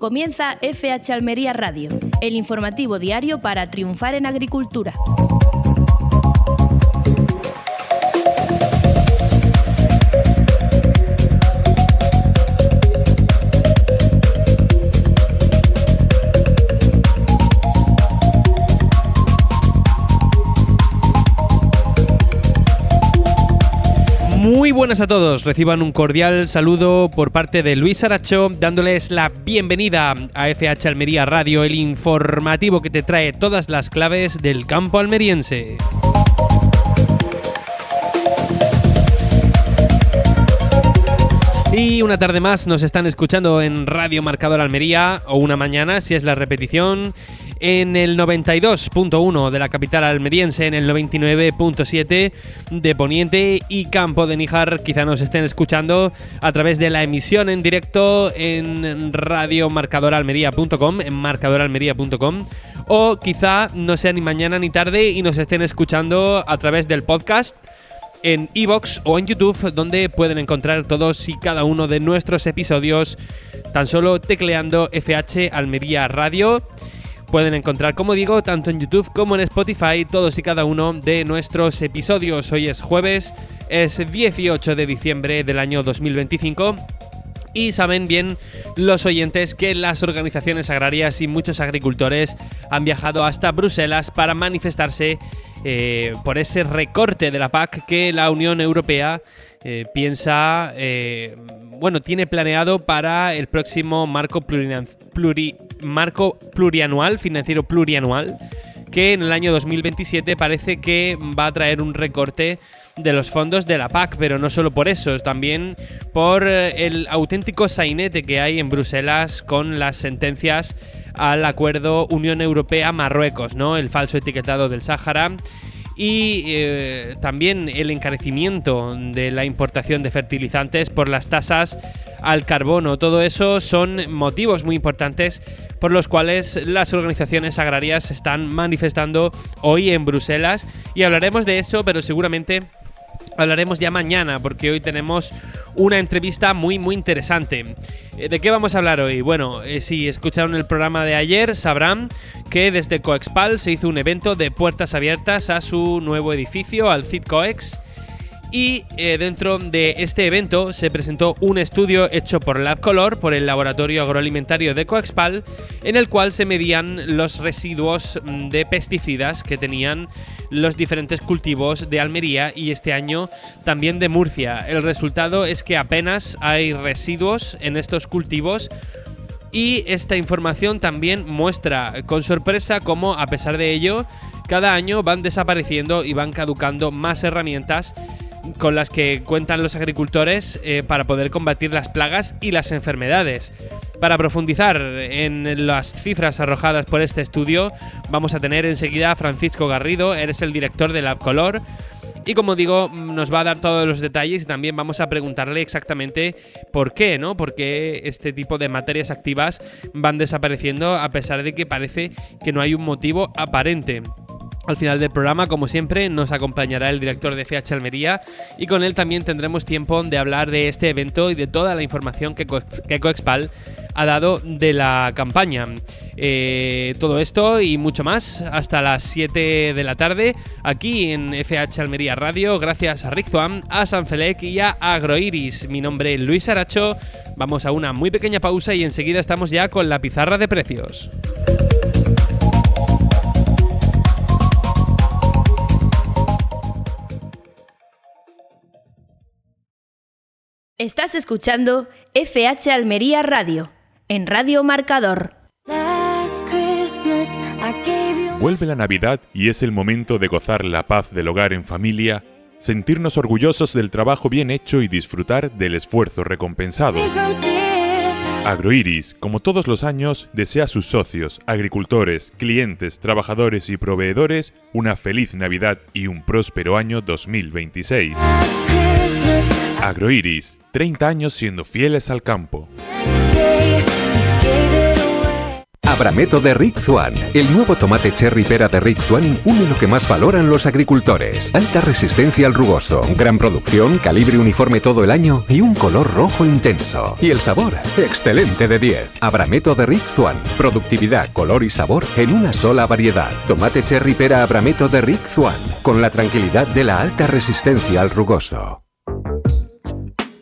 Comienza FH Almería Radio, el informativo diario para triunfar en agricultura. Muy buenas a todos, reciban un cordial saludo por parte de Luis Aracho, dándoles la bienvenida a FH Almería Radio, el informativo que te trae todas las claves del campo almeriense. Y una tarde más nos están escuchando en Radio Marcador Almería, o una mañana si es la repetición, en el 92.1 de la capital almeriense, en el 99.7 de Poniente y Campo de Níjar. Quizá nos estén escuchando a través de la emisión en directo en radiomarcadoralmería.com, en marcadoralmería.com, o quizá no sea ni mañana ni tarde y nos estén escuchando a través del podcast en iVoox o en YouTube, donde pueden encontrar todos y cada uno de nuestros episodios tan solo tecleando FH Almería Radio. Pueden encontrar, como digo, tanto en YouTube como en Spotify todos y cada uno de nuestros episodios. Hoy es jueves, es 18 de diciembre del año 2025. Y saben bien los oyentes que las organizaciones agrarias y muchos agricultores han viajado hasta Bruselas para manifestarse por ese recorte de la PAC que la Unión Europea tiene planeado para el próximo marco plurianual, financiero plurianual, que en el año 2027 parece que va a traer un recorte de los fondos de la PAC, pero no solo por eso, también por el auténtico sainete que hay en Bruselas con las sentencias al acuerdo Unión Europea-Marruecos, ¿no? El falso etiquetado del Sáhara y también el encarecimiento de la importación de fertilizantes por las tasas al carbono. Todo eso son motivos muy importantes por los cuales las organizaciones agrarias se están manifestando hoy en Bruselas, y hablaremos de eso, pero seguramente hablaremos ya mañana, porque hoy tenemos una entrevista muy interesante. ¿De qué vamos a hablar hoy? Bueno, si escucharon el programa de ayer sabrán que desde Coexpal se hizo un evento de puertas abiertas a su nuevo edificio, al CIT Coex. Y dentro de este evento se presentó un estudio hecho por LabColor, por el Laboratorio Agroalimentario de Coexpal, en el cual se medían los residuos de pesticidas que tenían los diferentes cultivos de Almería y este año también de Murcia. El resultado es que apenas hay residuos en estos cultivos, y esta información también muestra con sorpresa cómo, a pesar de ello, cada año van desapareciendo y van caducando más herramientas con las que cuentan los agricultores para poder combatir las plagas y las enfermedades. Para profundizar en las cifras arrojadas por este estudio, vamos a tener enseguida a Francisco Garrido. Él es el director de LabColor y, como digo, nos va a dar todos los detalles, y también vamos a preguntarle exactamente por qué, ¿no? Por qué este tipo de materias activas van desapareciendo a pesar de que parece que no hay un motivo aparente. Al final del programa, como siempre, nos acompañará el director de FH Almería, y con él también tendremos tiempo de hablar de este evento y de toda la información que Coexpal ha dado de la campaña. Todo esto y mucho más hasta las 7 de la tarde aquí en FH Almería Radio, gracias a Rizwan, a Sanfelec y a Agroiris. Mi nombre es Luis Aracho. Vamos a una muy pequeña pausa y enseguida estamos ya con la pizarra de precios. Estás escuchando FH Almería Radio, en Radio Marcador. Vuelve la Navidad y es el momento de gozar la paz del hogar en familia, sentirnos orgullosos del trabajo bien hecho y disfrutar del esfuerzo recompensado. Agroiris, como todos los años, desea a sus socios, agricultores, clientes, trabajadores y proveedores una feliz Navidad y un próspero año 2026. Agroiris, 30 años siendo fieles al campo. Abrameto de Rick Swan. El nuevo tomate cherry pera de Rick Swan une lo que más valoran los agricultores. Alta resistencia al rugoso, gran producción, calibre uniforme todo el año y un color rojo intenso. Y el sabor, excelente de 10. Abrameto de Rick Swan. Productividad, color y sabor en una sola variedad. Tomate cherry pera Abrameto de Rick Swan. Con la tranquilidad de la alta resistencia al rugoso.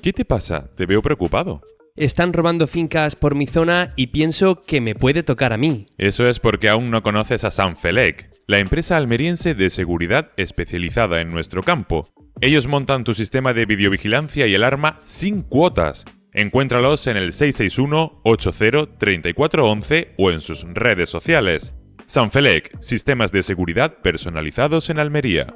¿Qué te pasa? Te veo preocupado. Están robando fincas por mi zona y pienso que me puede tocar a mí. Eso es porque aún no conoces a Sanfelec, la empresa almeriense de seguridad especializada en nuestro campo. Ellos montan tu sistema de videovigilancia y alarma sin cuotas. Encuéntralos en el 661-80-3411 o en sus redes sociales. Sanfelec, sistemas de seguridad personalizados en Almería.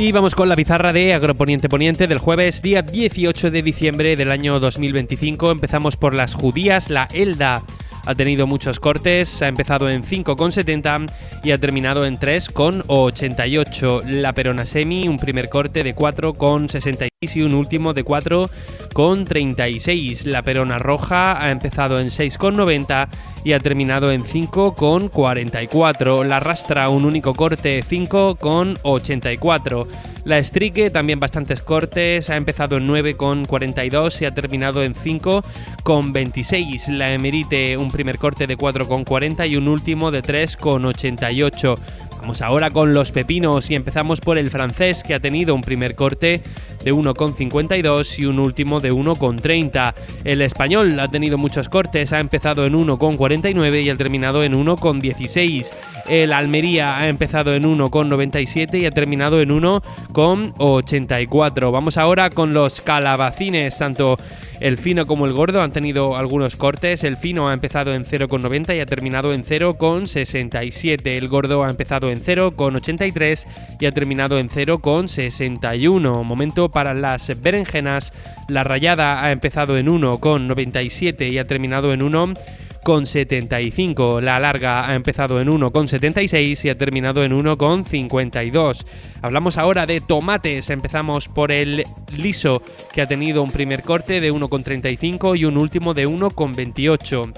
Y vamos con la pizarra de Agroponiente Poniente del jueves, día 18 de diciembre del año 2025. Empezamos por las judías. La Elda ha tenido muchos cortes, ha empezado en 5,70 y ha terminado en 3,88. La Perona Semi, un primer corte de 4,66 y un último de 4,36. La Perona Roja ha empezado en 6,90 y ha terminado en 5,44. La Rastra, un único corte, 5,84. La Strique, también bastantes cortes, ha empezado en 9,42 y ha terminado en 5,26. La Emerite, un primer corte de 4,40 y un último de 3,88. Vamos ahora con los pepinos y empezamos por el francés, que ha tenido un primer corte de 1,52 y un último de 1,30. El español ha tenido muchos cortes, ha empezado en 1,49 y ha terminado en 1,16. El Almería ha empezado en 1,97 y ha terminado en 1,84. Vamos ahora con los calabacines, tanto el fino como el gordo han tenido algunos cortes. El fino ha empezado en 0,90 y ha terminado en 0,67. El gordo ha empezado en 0,83 y ha terminado en 0,61. Momento para las berenjenas. La rallada ha empezado en 1,97 y ha terminado en 1,75. La larga ha empezado en 1,76 y ha terminado en 1,52. Hablamos ahora de tomates. Empezamos por el liso, que ha tenido un primer corte de 1,35 y un último de 1,28.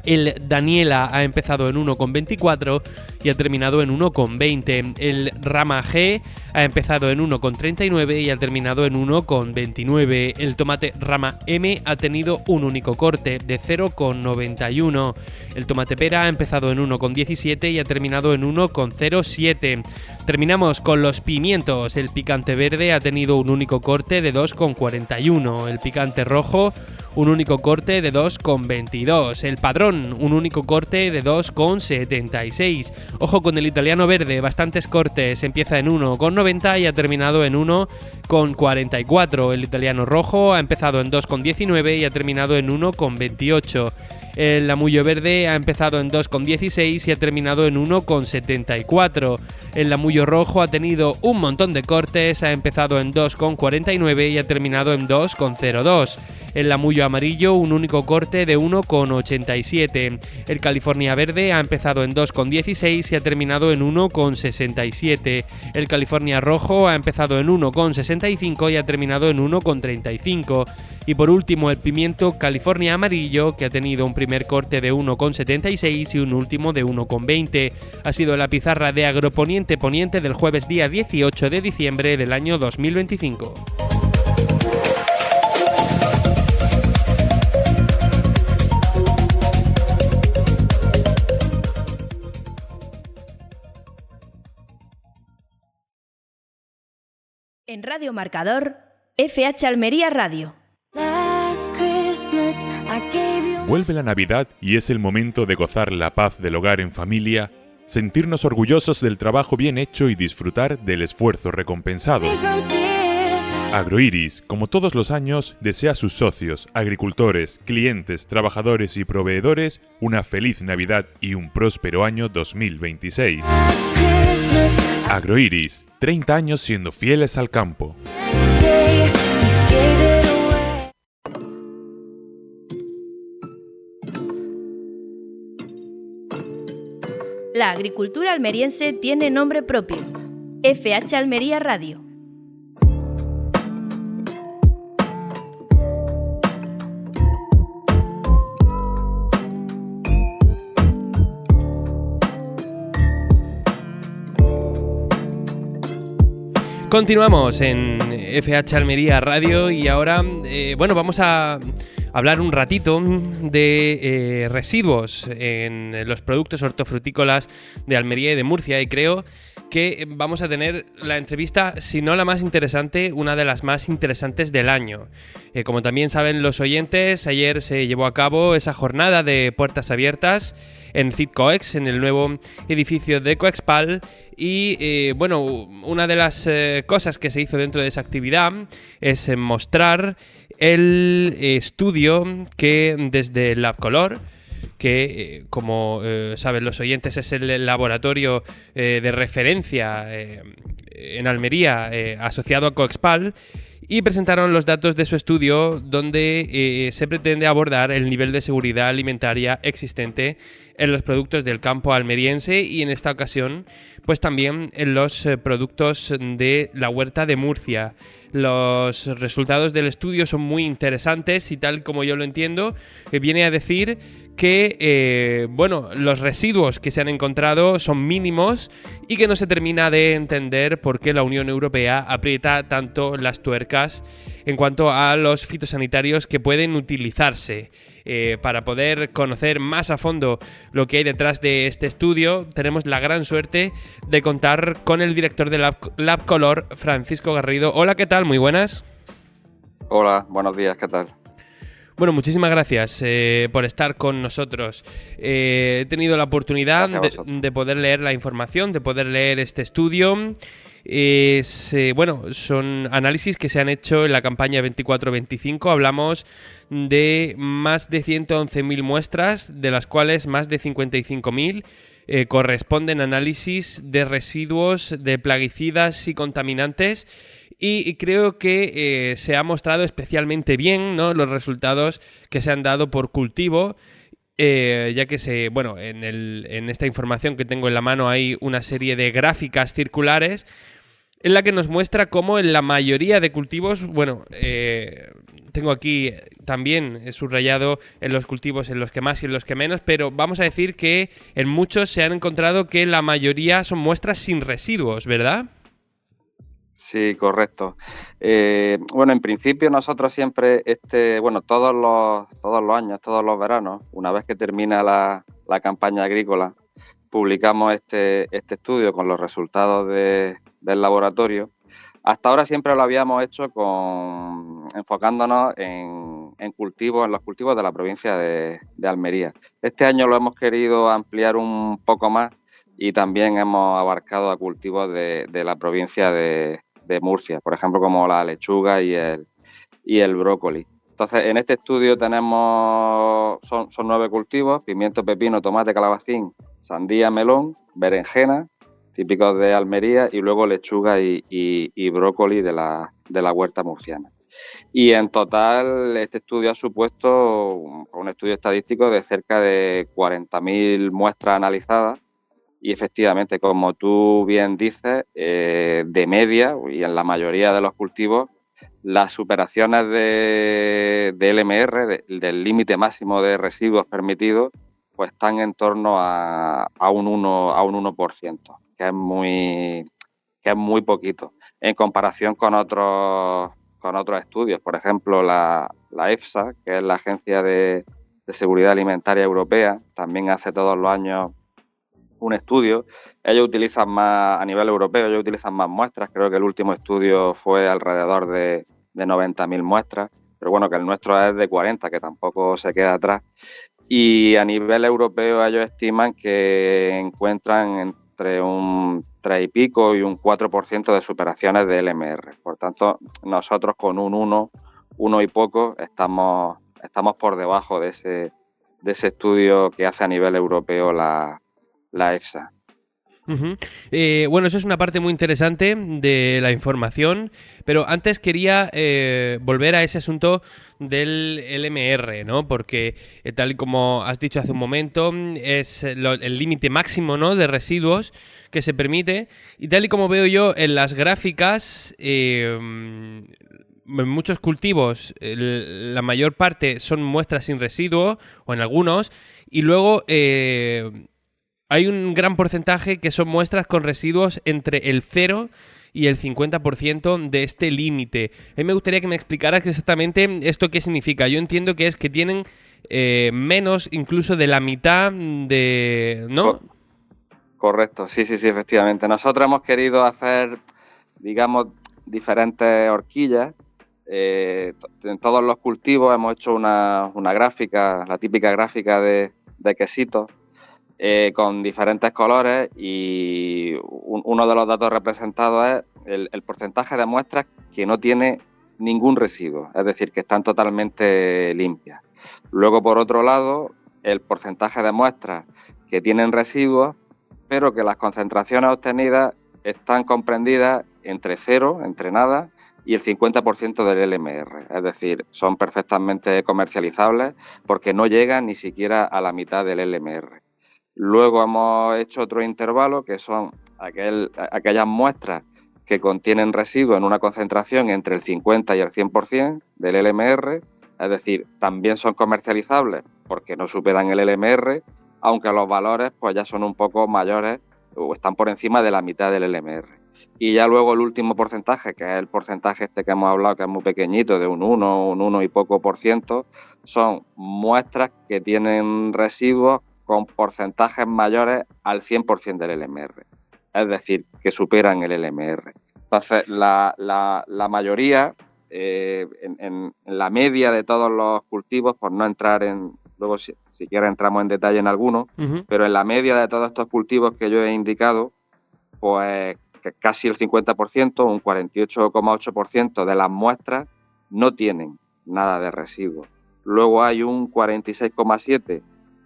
El Daniela ha empezado en 1,24 y ha terminado en 1,20. El Rama G ha empezado en 1,39 y ha terminado en 1,29. El tomate Rama M ha tenido un único corte de 0,91. El tomate pera ha empezado en 1,17 y ha terminado en 1,07. Terminamos con los pimientos. El picante verde ha tenido un único corte de 2,41. El picante rojo, un único corte de 2,22. El padrón, un único corte de 2,76. Ojo con el italiano verde, bastantes cortes. Empieza en 1,90 y ha terminado en 1,44. El italiano rojo ha empezado en 2,19 y ha terminado en 1,28. El lamullo verde ha empezado en 2,16 y ha terminado en 1,74. El lamullo rojo ha tenido un montón de cortes, ha empezado en 2,49 y ha terminado en 2,02. El lamullo amarillo, un único corte de 1,87. El California verde ha empezado en 2,16 y ha terminado en 1,67. El California rojo ha empezado en 1,65 y ha terminado en 1,35. Y por último, el pimiento California amarillo, que ha tenido un primer corte de 1,76 y un último de 1,20. Ha sido la pizarra de Agroponiente Poniente del jueves día 18 de diciembre del año 2025. En Radio Marcador, FH Almería Radio. Vuelve la Navidad y es el momento de gozar la paz del hogar en familia, sentirnos orgullosos del trabajo bien hecho y disfrutar del esfuerzo recompensado. Agroiris, como todos los años, desea a sus socios, agricultores, clientes, trabajadores y proveedores una feliz Navidad y un próspero año 2026. Agroiris, 30 años siendo fieles al campo. La agricultura almeriense tiene nombre propio. FH Almería Radio. Continuamos en FH Almería Radio y ahora, vamos a hablar un ratito de residuos en los productos hortofrutícolas de Almería y de Murcia, y creo que vamos a tener la entrevista, si no la más interesante, una de las más interesantes del año. Como también saben los oyentes, ayer se llevó a cabo esa jornada de puertas abiertas en CITCOEX, en el nuevo edificio de Coexpal, y una de las cosas que se hizo dentro de esa actividad es mostrar el estudio que desde LabColor, que como saben los oyentes es el laboratorio de referencia en Almería asociado a Coexpal, y presentaron los datos de su estudio donde se pretende abordar el nivel de seguridad alimentaria existente en los productos del campo almeriense y en esta ocasión pues también en los productos de la huerta de Murcia. Los resultados del estudio son muy interesantes y tal como yo lo entiendo, viene a decir que los residuos que se han encontrado son mínimos y que no se termina de entender por qué la Unión Europea aprieta tanto las tuercas en cuanto a los fitosanitarios que pueden utilizarse. Para poder conocer más a fondo lo que hay detrás de este estudio, tenemos la gran suerte de contar con el director de LabColor, Francisco Garrido. Hola, ¿qué tal? Muy buenas. Hola, buenos días, ¿qué tal? Bueno, muchísimas gracias por estar con nosotros. He tenido la oportunidad de poder leer la información, de poder leer este estudio. Son análisis que se han hecho en la campaña 24-25. Hablamos de más de 111.000 muestras, de las cuales más de 55.000 corresponden a análisis de residuos de plaguicidas y contaminantes. Y creo que se ha mostrado especialmente bien, ¿no?, los resultados que se han dado por cultivo, ya que en esta información que tengo en la mano hay una serie de gráficas circulares en la que nos muestra cómo en la mayoría de cultivos, tengo aquí también subrayado en los cultivos en los que más y en los que menos, pero vamos a decir que en muchos se han encontrado que la mayoría son muestras sin residuos, ¿verdad? Sí, correcto. En principio nosotros siempre, todos los años, todos los veranos, una vez que termina la campaña agrícola, publicamos este estudio con los resultados del laboratorio. Hasta ahora siempre lo habíamos hecho enfocándonos en los cultivos de la provincia de Almería. Este año lo hemos querido ampliar un poco más y también hemos abarcado a cultivos de la provincia de Murcia, por ejemplo, como la lechuga y el brócoli. Entonces, en este estudio son 9 cultivos: pimiento, pepino, tomate, calabacín, sandía, melón, berenjena, típicos de Almería, y luego lechuga y brócoli de la huerta murciana. Y en total este estudio ha supuesto un estudio estadístico de cerca de 40.000 muestras analizadas. Y efectivamente, como tú bien dices, de media y en la mayoría de los cultivos, las superaciones de LMR, del límite máximo de residuos permitidos, pues están en torno a un 1%, que es muy poquito en comparación con otros estudios. Por ejemplo, la EFSA, que es la Agencia de Seguridad Alimentaria Europea, también hace todos los años un estudio. Ellos utilizan más, a nivel europeo, ellos utilizan más muestras. Creo que el último estudio fue alrededor de 90.000 muestras, pero bueno, que el nuestro es de 40, que tampoco se queda atrás. Y a nivel europeo ellos estiman que encuentran entre un 3 y pico y un 4% de superaciones de LMR. Por tanto, nosotros con un 1 y poco estamos por debajo de ese estudio que hace a nivel europeo la EFSA. Ujú. Bueno, eso es una parte muy interesante de la información, pero antes quería volver a ese asunto del LMR, ¿no? Porque tal y como has dicho hace un momento, es el límite máximo, ¿no?, de residuos que se permite, y tal y como veo yo en las gráficas, en muchos cultivos la mayor parte son muestras sin residuos, o en algunos, y luego hay un gran porcentaje que son muestras con residuos entre el 0 y el 50% de este límite. A mí me gustaría que me explicaras exactamente esto qué significa. Yo entiendo que es que tienen menos incluso de la mitad de... ¿no? Correcto, sí, efectivamente. Nosotros hemos querido hacer, digamos, diferentes horquillas. En todos los cultivos hemos hecho una gráfica, la típica gráfica de quesitos, con diferentes colores, y uno de los datos representados es el porcentaje de muestras que no tiene ningún residuo, es decir, que están totalmente limpias. Luego, por otro lado, el porcentaje de muestras que tienen residuos, pero que las concentraciones obtenidas están comprendidas entre 0, entre nada, y el 50% del LMR. Es decir, son perfectamente comercializables porque no llegan ni siquiera a la mitad del LMR. Luego hemos hecho otro intervalo, que son aquellas muestras que contienen residuos en una concentración entre el 50 y el 100% del LMR, es decir, también son comercializables porque no superan el LMR, aunque los valores pues ya son un poco mayores o están por encima de la mitad del LMR. Y ya luego el último porcentaje, que es el porcentaje este que hemos hablado, que es muy pequeñito, de un 1 y poco por ciento, son muestras que tienen residuos con porcentajes mayores al 100% del LMR, es decir, que superan el LMR. Entonces, la mayoría, en la media de todos los cultivos, por no entrar en... Luego, si quieres, entramos en detalle en algunos, pero en la media de todos estos cultivos que yo he indicado, pues que casi el 50%, un 48,8% de las muestras no tienen nada de residuos. Luego hay un 46,7%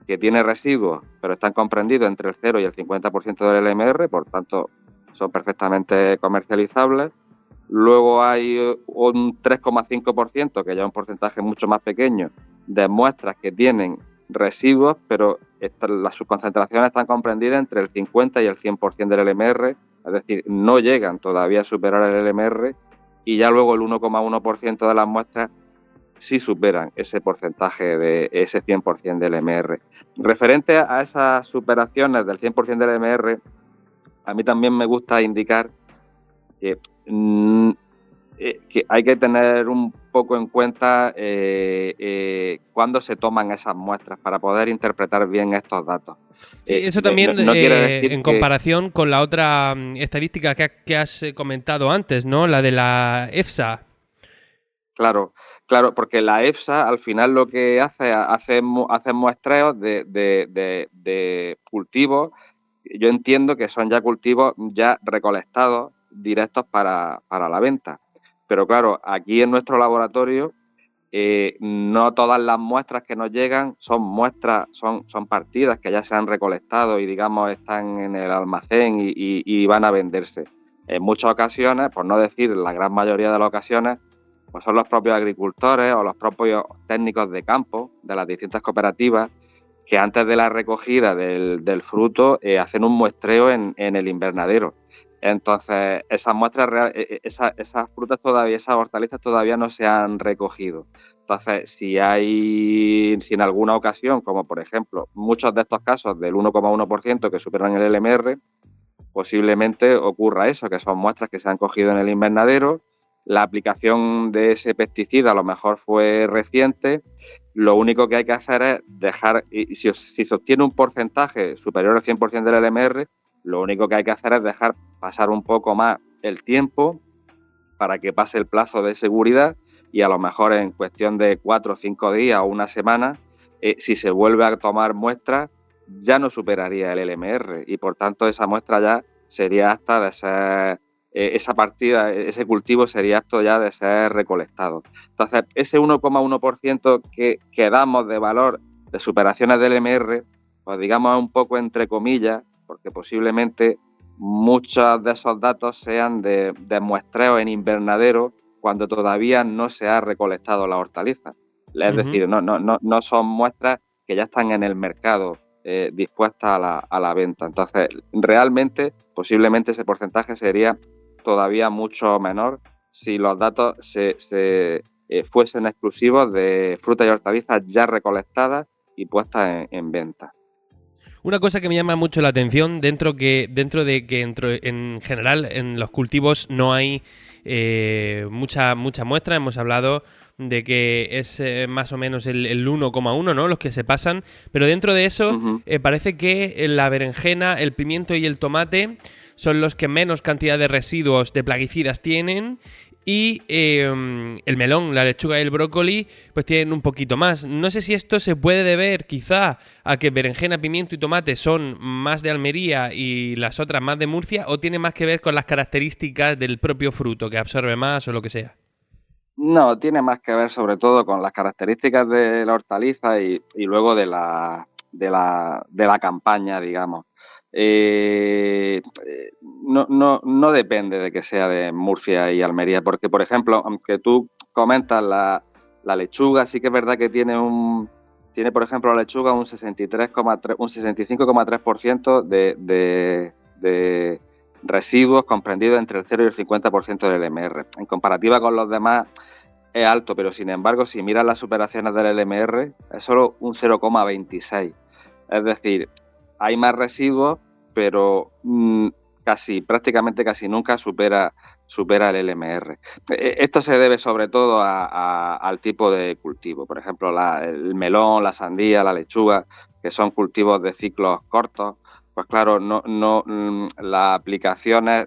que tiene residuos, pero están comprendidos entre el 0 y el 50% del LMR, por tanto, son perfectamente comercializables. Luego hay un 3,5%, que ya es un porcentaje mucho más pequeño, de muestras que tienen residuos, pero sus concentraciones están comprendidas entre el 50 y el 100% del LMR, es decir, no llegan todavía a superar el LMR, y ya luego el 1,1% de las muestras sí superan ese porcentaje de ese 100% del LMR. Referente a esas superaciones del 100% del LMR, a mí también me gusta indicar que hay que tener un poco en cuenta cuándo se toman esas muestras para poder interpretar bien estos datos. Sí, eso también no quiere decir en comparación con la otra estadística que has comentado antes, ¿no? La de la EFSA. Claro, porque la EFSA al final lo que hace muestreos de cultivos. Yo entiendo que son ya cultivos ya recolectados directos para la venta. Pero claro, aquí en nuestro laboratorio no todas las muestras que nos llegan son muestras, son partidas que ya se han recolectado y, digamos, están en el almacén y van a venderse. En muchas ocasiones, por no decir la gran mayoría de las ocasiones, pues son los propios agricultores o los propios técnicos de campo de las distintas cooperativas que antes de la recogida del fruto hacen un muestreo en el invernadero. Entonces, esas muestras, esas frutas todavía, esas hortalizas todavía no se han recogido. Entonces, si en alguna ocasión, como por ejemplo muchos de estos casos del 1,1% que superan el LMR, posiblemente ocurra eso, que son muestras que se han cogido en el invernadero. La aplicación de ese pesticida a lo mejor fue reciente. Lo único que hay que hacer es dejar, y si se obtiene un porcentaje superior al 100% del LMR, lo único que hay que hacer es dejar pasar un poco más el tiempo para que pase el plazo de seguridad, y a lo mejor en cuestión de 4 o 5 días o una semana, si se vuelve a tomar muestras, ya no superaría el LMR, y por tanto esa muestra ya sería apta de ser... esa partida, ese cultivo sería apto ya de ser recolectado. Entonces, ese 1,1% que damos de valor de superaciones del LMR, pues digamos un poco entre comillas, porque posiblemente muchos de esos datos sean de muestreo en invernadero cuando todavía no se ha recolectado la hortaliza. Es decir, no son muestras que ya están en el mercado dispuestas a la venta. Entonces, realmente, posiblemente ese porcentaje sería todavía mucho menor si los datos se fuesen exclusivos de frutas y hortalizas ya recolectadas y puestas en venta. Una cosa que me llama mucho la atención, dentro de que en general en los cultivos no hay mucha muestra, hemos hablado de que es más o menos el 1,1, ¿no? Los que se pasan, pero dentro de eso parece que la berenjena, el pimiento y el tomate son los que menos cantidad de residuos de plaguicidas tienen. Y el melón, la lechuga y el brócoli pues tienen un poquito más. No sé si esto se puede deber quizá a que berenjena, pimiento y tomate son más de Almería y las otras más de Murcia, o tiene más que ver con las características del propio fruto, que absorbe más o lo que sea. No, tiene más que ver sobre todo con las características de la hortaliza y luego de la campaña, digamos. No depende de que sea de Murcia y Almería, porque, por ejemplo, aunque tú comentas la lechuga, sí que es verdad que tiene, por ejemplo, la lechuga un 65,3% de residuos comprendidos entre el 0 y el 50% del LMR. En comparativa con los demás es alto, pero sin embargo, si miras las superaciones del LMR, es solo un 0,26. Es decir, hay más residuos, pero prácticamente casi nunca supera el LMR. Esto se debe sobre todo al tipo de cultivo. Por ejemplo, el melón, la sandía, la lechuga, que son cultivos de ciclos cortos. Pues claro, las aplicaciones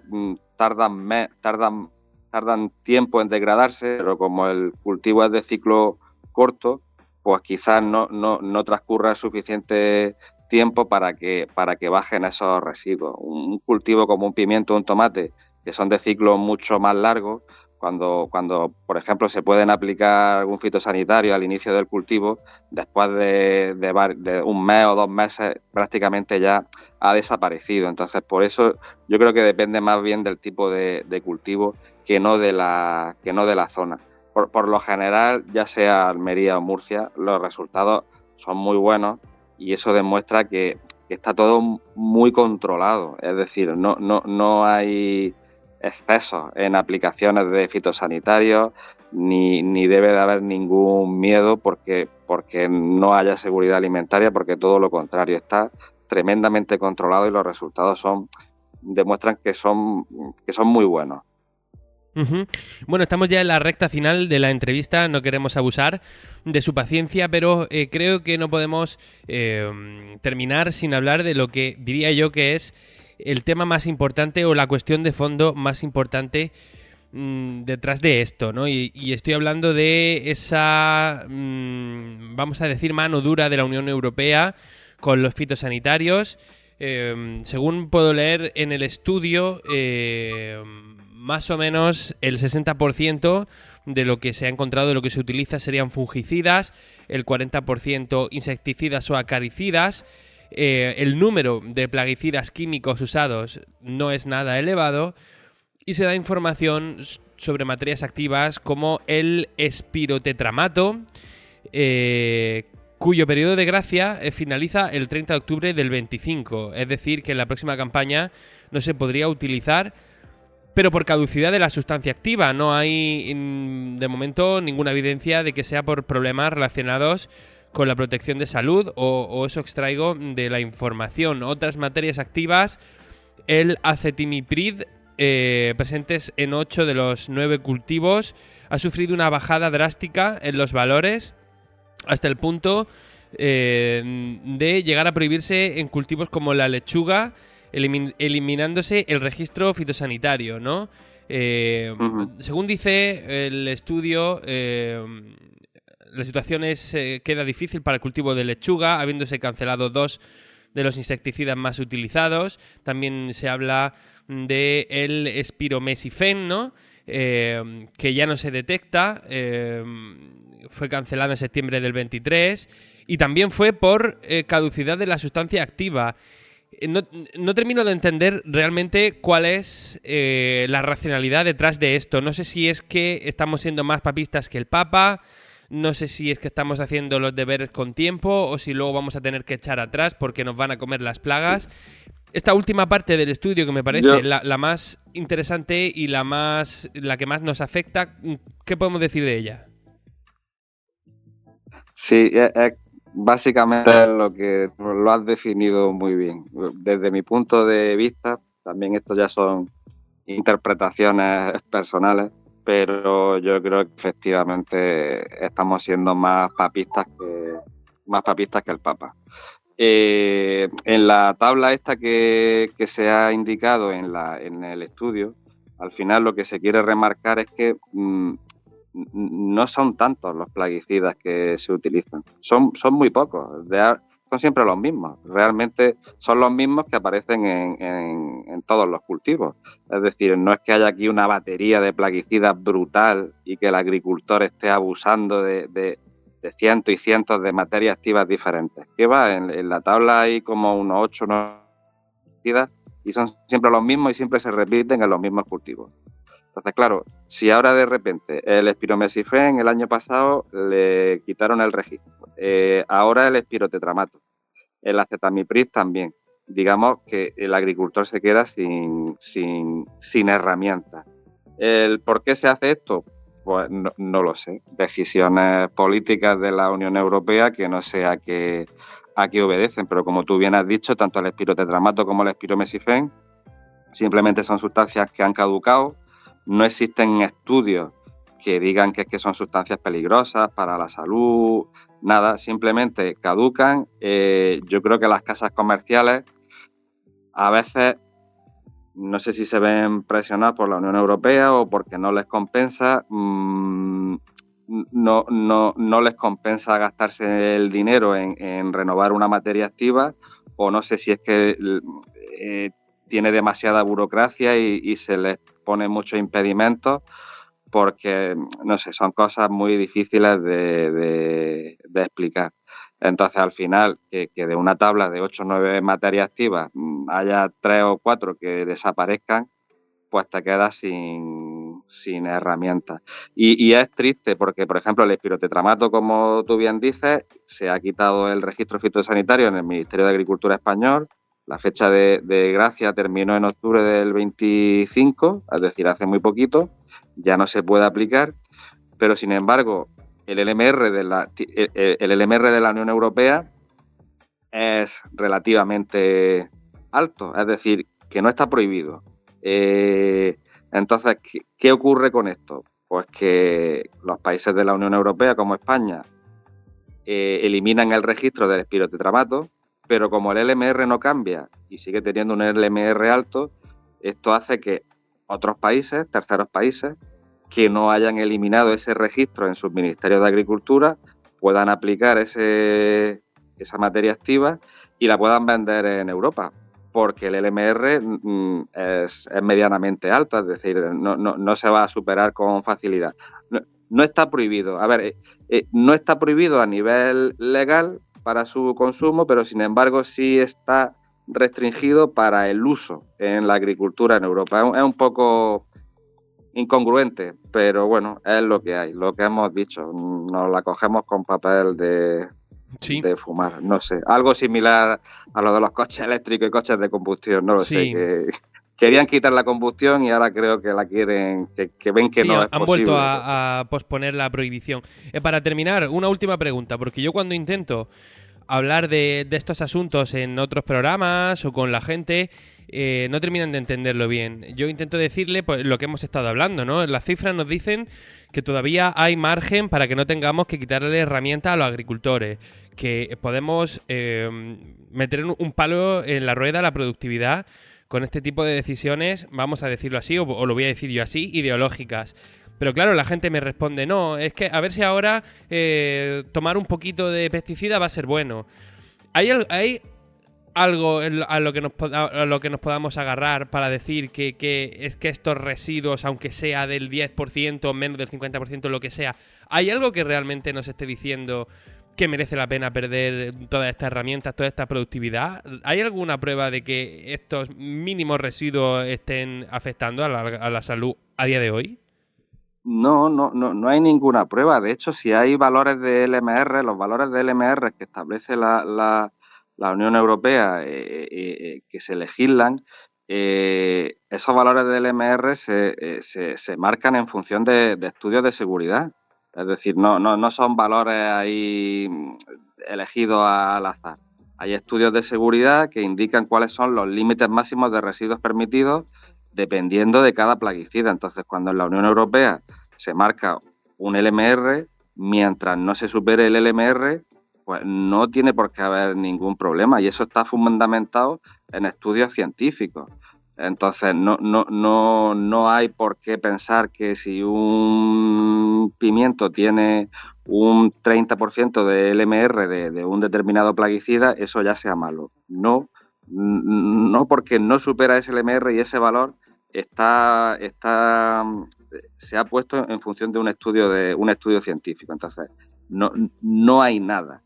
tardan tiempo en degradarse, pero como el cultivo es de ciclo corto, pues quizás no transcurra suficiente tiempo para que bajen esos residuos. Un cultivo como un pimiento o un tomate, que son de ciclo mucho más largo, cuando por ejemplo se pueden aplicar algún fitosanitario al inicio del cultivo, después de un mes o 2 meses prácticamente ya ha desaparecido. Entonces, por eso yo creo que depende más bien del tipo de cultivo que no de la zona. Por lo general, ya sea Almería o Murcia, los resultados son muy buenos y eso demuestra que está todo muy controlado. Es decir, no hay excesos en aplicaciones de fitosanitarios ni debe de haber ningún miedo porque no haya seguridad alimentaria, porque todo lo contrario, está tremendamente controlado y los resultados demuestran que son muy buenos. Bueno, estamos ya en la recta final de la entrevista, no queremos abusar de su paciencia, pero creo que no podemos terminar sin hablar de lo que diría yo que es el tema más importante o la cuestión de fondo más importante detrás de esto, ¿no? Y estoy hablando de esa, vamos a decir, mano dura de la Unión Europea con los fitosanitarios. Según puedo leer en el estudio, más o menos el 60% de lo que se ha encontrado, de lo que se utiliza, serían fungicidas, el 40% insecticidas o acaricidas. El número de plaguicidas químicos usados no es nada elevado y se da información sobre materias activas como el espirotetramato, cuyo periodo de gracia finaliza el 30 de octubre del 25, es decir, que en la próxima campaña no se podría utilizar, pero por caducidad de la sustancia activa. No hay, de momento, ninguna evidencia de que sea por problemas relacionados con la protección de salud o eso extraigo de la información. Otras materias activas, el acetimiprid, presentes en 8 de los 9 cultivos, ha sufrido una bajada drástica en los valores hasta el punto de llegar a prohibirse en cultivos como la lechuga, eliminándose el registro fitosanitario, ¿no? Según dice el estudio, la situación queda difícil para el cultivo de lechuga, habiéndose cancelado 2 de los insecticidas más utilizados. También se habla de el espiromesifen, ¿no? Que ya no se detecta, fue cancelada en septiembre del 23 y también fue por caducidad de la sustancia activa. no termino de entender realmente cuál es la racionalidad detrás de esto. No sé si es que estamos siendo más papistas que el Papa, no sé si es que estamos haciendo los deberes con tiempo o si luego vamos a tener que echar atrás porque nos van a comer las plagas. Esta última parte del estudio que me parece la más interesante y la que más nos afecta, ¿qué podemos decir de ella? Sí, básicamente es lo que lo has definido muy bien. Desde mi punto de vista, también esto ya son interpretaciones personales, pero yo creo que efectivamente estamos siendo más papistas que el Papa. En la tabla esta que se ha indicado en el estudio, al final lo que se quiere remarcar es que no son tantos los plaguicidas que se utilizan, son muy pocos, son siempre los mismos, realmente son los mismos que aparecen en todos los cultivos. Es decir, no es que haya aquí una batería de plaguicidas brutal y que el agricultor esté abusando de cientos y cientos de materias activas diferentes. ¿Qué va? En la tabla hay como unos 8 o 9 plaguicidas y son siempre los mismos y siempre se repiten en los mismos cultivos. Entonces, claro, si ahora de repente el espiromesifen el año pasado le quitaron el registro, ahora el espirotetramato, el acetamiprid también, digamos que el agricultor se queda sin herramientas. ¿El por qué se hace esto? Pues no lo sé. Decisiones políticas de la Unión Europea que no sé a qué obedecen, pero como tú bien has dicho, tanto el espirotetramato como el espiromesifen simplemente son sustancias que han caducado. No existen estudios que digan que son sustancias peligrosas para la salud, nada, simplemente caducan. Yo creo que las casas comerciales a veces, no sé si se ven presionadas por la Unión Europea o porque no les compensa, no les compensa gastarse el dinero en renovar una materia activa, o no sé si es que tiene demasiada burocracia y se les pone muchos impedimentos porque, no sé, son cosas muy difíciles de explicar. Entonces, al final, que de una tabla de 8 o 9 materias activas haya 3 o 4 que desaparezcan, pues te quedas sin herramientas. Y es triste porque, por ejemplo, el espirotetramato, como tú bien dices, se ha quitado el registro fitosanitario en el Ministerio de Agricultura español. La fecha de gracia terminó en octubre del 25, es decir, hace muy poquito, ya no se puede aplicar, pero sin embargo el LMR de la Unión Europea es relativamente alto, es decir, que no está prohibido. Entonces, ¿qué ocurre con esto? Pues que los países de la Unión Europea, como España, eliminan el registro del espirotetramato, pero como el LMR no cambia y sigue teniendo un LMR alto, esto hace que otros países, terceros países, que no hayan eliminado ese registro en sus ministerios de Agricultura, puedan aplicar esa materia activa y la puedan vender en Europa, porque el LMR es medianamente alto, es decir, no se va a superar con facilidad. No está prohibido. A ver, no está prohibido a nivel legal para su consumo, pero sin embargo sí está restringido para el uso en la agricultura en Europa. Es un poco incongruente, pero bueno, es lo que hay, lo que hemos dicho. Nos la cogemos con papel de fumar, no sé. Algo similar a lo de los coches eléctricos y coches de combustión, no lo sé. Que querían quitar la combustión y ahora creo que la quieren, que ven que no es posible. Han vuelto a posponer la prohibición. Para terminar, una última pregunta, porque yo cuando intento hablar de estos asuntos en otros programas o con la gente, no terminan de entenderlo bien. Yo intento decirle pues, lo que hemos estado hablando, ¿no? Las cifras nos dicen que todavía hay margen para que no tengamos que quitarle herramientas a los agricultores, que podemos meter un palo en la rueda a la productividad con este tipo de decisiones, vamos a decirlo así, o lo voy a decir yo así, ideológicas. Pero claro, la gente me responde, no, es que a ver si ahora tomar un poquito de pesticida va a ser bueno. ¿Hay algo a lo que nos podamos agarrar para decir que es que estos residuos, aunque sea del 10%, menos del 50%, lo que sea, hay algo que realmente nos esté diciendo que merece la pena perder todas estas herramientas, toda esta productividad. ¿Hay alguna prueba de que estos mínimos residuos estén afectando a la salud a día de hoy? No hay ninguna prueba. De hecho, si hay valores de LMR, los valores de LMR que establece la Unión Europea, que se legislan, esos valores de LMR se marcan en función de estudios de seguridad. Es decir, no son valores ahí elegidos al azar. Hay estudios de seguridad que indican cuáles son los límites máximos de residuos permitidos dependiendo de cada plaguicida. Entonces, cuando en la Unión Europea se marca un LMR, mientras no se supere el LMR, pues no tiene por qué haber ningún problema, y eso está fundamentado en estudios científicos. Entonces, no hay por qué pensar que si un pimiento tiene un 30% de LMR de un determinado plaguicida, eso ya sea malo. No, porque no supera ese LMR y ese valor se ha puesto en función de un estudio científico. Entonces, no hay nada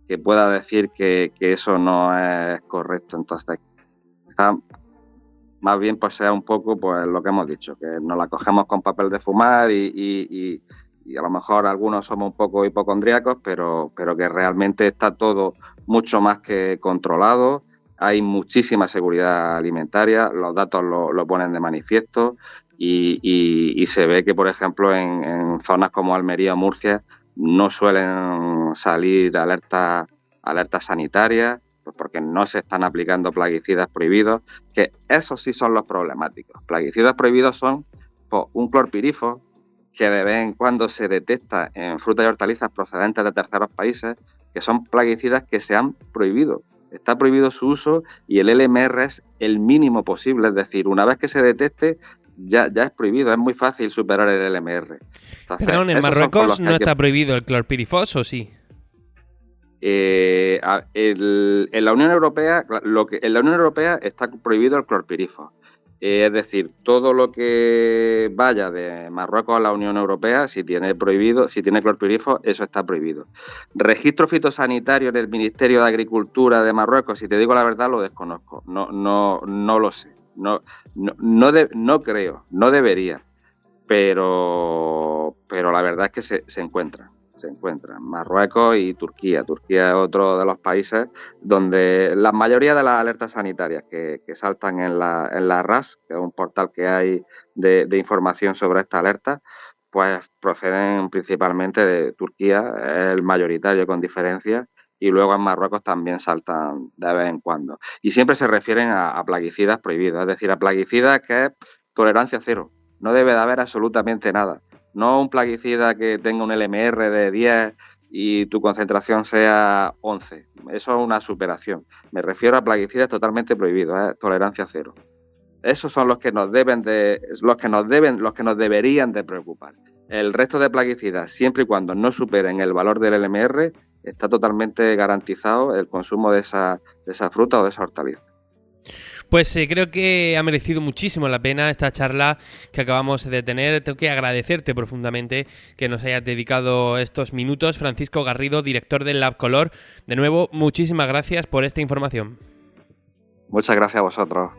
que pueda decir que eso no es correcto. Entonces, quizá más bien pues sea un poco pues lo que hemos dicho, que nos la cogemos con papel de fumar y a lo mejor algunos somos un poco hipocondríacos, pero que realmente está todo mucho más que controlado. Hay muchísima seguridad alimentaria, los datos lo ponen de manifiesto y se ve que, por ejemplo, en zonas como Almería o Murcia no suelen salir alertas sanitarias, pues porque no se están aplicando plaguicidas prohibidos, que esos sí son los problemáticos. Plaguicidas prohibidos son pues, un clorpirifos que de vez en cuando se detecta en frutas y hortalizas procedentes de terceros países, que son plaguicidas que se han prohibido. Está prohibido su uso y el LMR es el mínimo posible, es decir, una vez que se detecte ya es prohibido, es muy fácil superar el LMR. Entonces, perdón, ¿en Marruecos no está prohibido el clorpirifos o sí? En la Unión Europea, está prohibido el clorpirifos. Es decir, todo lo que vaya de Marruecos a la Unión Europea, si tiene clorpirifos, eso está prohibido. Registro fitosanitario en el Ministerio de Agricultura de Marruecos, si te digo la verdad, lo desconozco. No lo sé. No creo, no debería, pero la verdad es que se encuentran Marruecos y Turquía. Turquía es otro de los países donde la mayoría de las alertas sanitarias que saltan en la RAS, que es un portal que hay de información sobre esta alerta, pues proceden principalmente de Turquía, es el mayoritario con diferencia, y luego en Marruecos también saltan de vez en cuando. Y siempre se refieren a plaguicidas prohibidos, es decir, a plaguicidas que es tolerancia cero. No debe de haber absolutamente nada. No un plaguicida que tenga un LMR de 10 y tu concentración sea 11. Eso es una superación. Me refiero a plaguicidas totalmente prohibidos, tolerancia cero. Esos son los que nos deberían de preocupar. El resto de plaguicidas, siempre y cuando no superen el valor del LMR, está totalmente garantizado el consumo de esa fruta o de esa hortaliza. Pues creo que ha merecido muchísimo la pena esta charla que acabamos de tener. Tengo que agradecerte profundamente que nos hayas dedicado estos minutos. Francisco Garrido, director del Lab Color. De nuevo, muchísimas gracias por esta información. Muchas gracias a vosotros.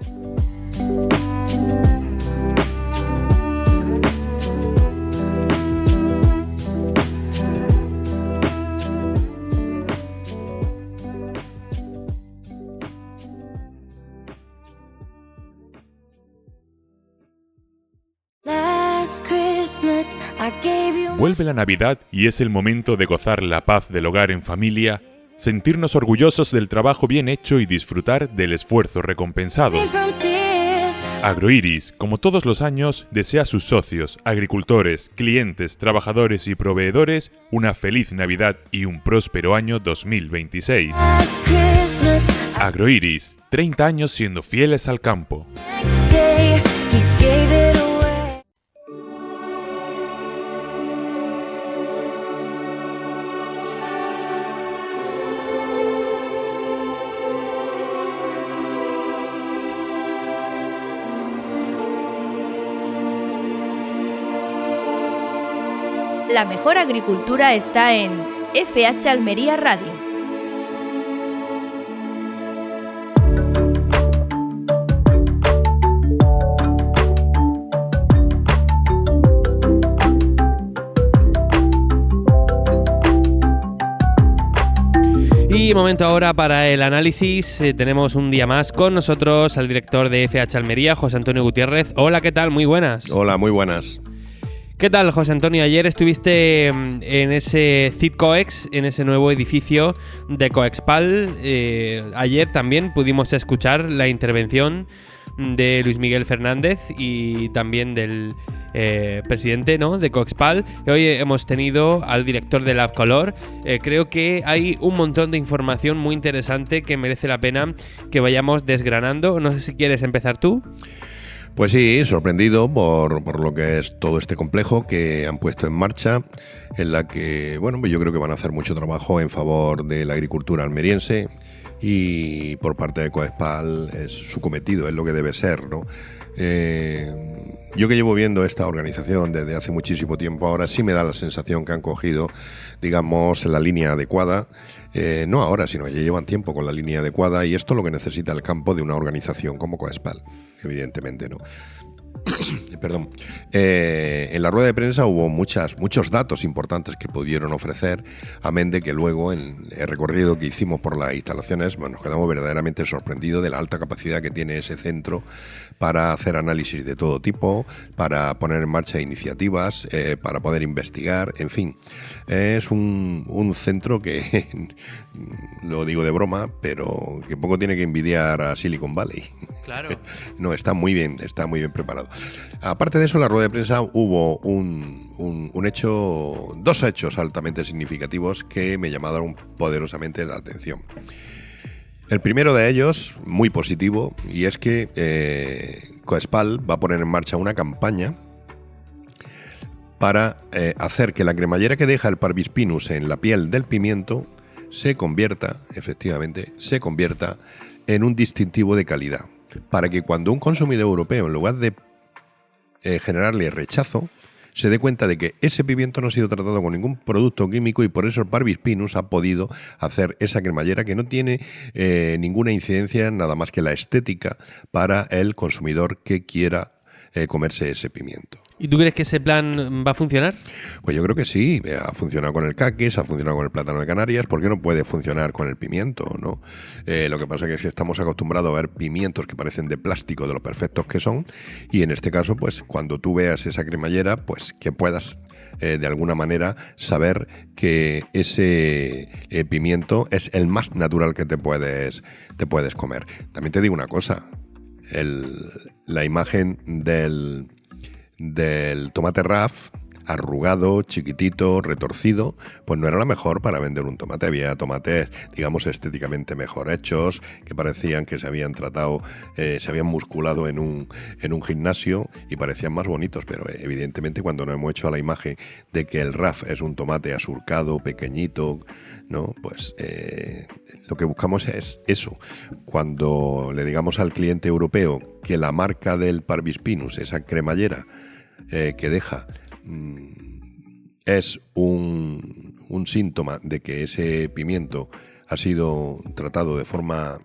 Vuelve la Navidad y es el momento de gozar la paz del hogar en familia, sentirnos orgullosos del trabajo bien hecho y disfrutar del esfuerzo recompensado. Agroiris, como todos los años, desea a sus socios, agricultores, clientes, trabajadores y proveedores una feliz Navidad y un próspero año 2026. Agroiris, 30 años siendo fieles al campo. La mejor agricultura está en FH Almería Radio. Y momento ahora para el análisis. Tenemos un día más con nosotros al director de FH Almería, José Antonio Gutiérrez. Hola, ¿qué tal? Muy buenas. Hola, muy buenas. ¿Qué tal, José Antonio? Ayer estuviste en ese CITCOEX, en ese nuevo edificio de Coexpal. Ayer también pudimos escuchar la intervención de Luis Miguel Fernández y también del presidente, ¿no?, de Coexpal. Hoy hemos tenido al director de LabColor. Creo que hay un montón de información muy interesante que merece la pena que vayamos desgranando. No sé si quieres empezar tú. Pues sí, sorprendido por lo que es todo este complejo que han puesto en marcha, en la que, bueno, yo creo que van a hacer mucho trabajo en favor de la agricultura almeriense y por parte de Coexpal es su cometido, es lo que debe ser, ¿no? Yo que llevo viendo esta organización desde hace muchísimo tiempo, ahora sí me da la sensación que han cogido, digamos, la línea adecuada. No ahora, sino que ya llevan tiempo con la línea adecuada y esto es lo que necesita el campo de una organización como Coexpal, evidentemente, ¿no? Perdón. En la rueda de prensa hubo muchos datos importantes que pudieron ofrecer, amén de que luego en el recorrido que hicimos por las instalaciones, bueno, nos quedamos verdaderamente sorprendidos de la alta capacidad que tiene ese centro para hacer análisis de todo tipo, para poner en marcha iniciativas, para poder investigar, en fin. Es un centro que, lo digo de broma, pero que poco tiene que envidiar a Silicon Valley. Claro. No, está muy bien preparado. Aparte de eso, en la rueda de prensa hubo dos hechos altamente significativos que me llamaron poderosamente la atención. El primero de ellos, muy positivo, y es que Coexpal va a poner en marcha una campaña para hacer que la cremallera que deja el Parvis pinus en la piel del pimiento se convierta en un distintivo de calidad, para que cuando un consumidor europeo, en lugar de generarle rechazo, se dé cuenta de que ese pimiento no ha sido tratado con ningún producto químico y por eso el Parvis pinus ha podido hacer esa cremallera que no tiene ninguna incidencia nada más que la estética para el consumidor que quiera comerse ese pimiento. ¿Y tú crees que ese plan va a funcionar? Pues yo creo que sí, ha funcionado con el caquis, ha funcionado con el plátano de Canarias, ¿por qué no puede funcionar con el pimiento, no? Lo que pasa es que estamos acostumbrados a ver pimientos que parecen de plástico, de lo perfectos que son, y en este caso, pues cuando tú veas esa cremallera, pues que puedas de alguna manera saber que ese pimiento es el más natural que te puedes comer. También te digo una cosa, la imagen del tomate RAF, arrugado, chiquitito, retorcido, pues no era la mejor para vender un tomate. Había tomates, digamos, estéticamente mejor hechos, que parecían que se habían tratado, se habían musculado en un gimnasio y parecían más bonitos, pero evidentemente cuando nos hemos hecho a la imagen de que el RAF es un tomate asurcado, pequeñito, ¿no? Pues lo que buscamos es eso. Cuando le digamos al cliente europeo que la marca del Parvis pinus, esa cremallera que deja, es un síntoma de que ese pimiento ha sido tratado de forma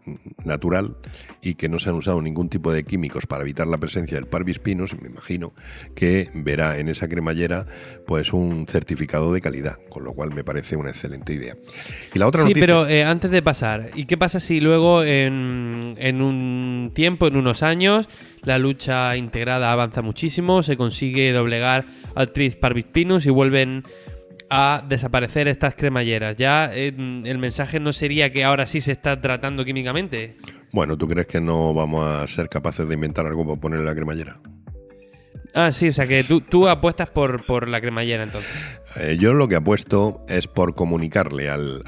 natural y que no se han usado ningún tipo de químicos para evitar la presencia del Parvis pinus, me imagino que verá en esa cremallera pues un certificado de calidad, con lo cual me parece una excelente idea. Y la otra noticia... pero antes de pasar, ¿y qué pasa si luego en un tiempo, en unos años, la lucha integrada avanza muchísimo, se consigue doblegar al Tris Parvis pinus y vuelven a desaparecer estas cremalleras? ¿Ya el mensaje no sería que ahora sí se está tratando químicamente? Bueno, ¿tú crees que no vamos a ser capaces de inventar algo para ponerle la cremallera? Ah, sí, o sea que tú apuestas por la cremallera entonces. Yo lo que apuesto es por comunicarle al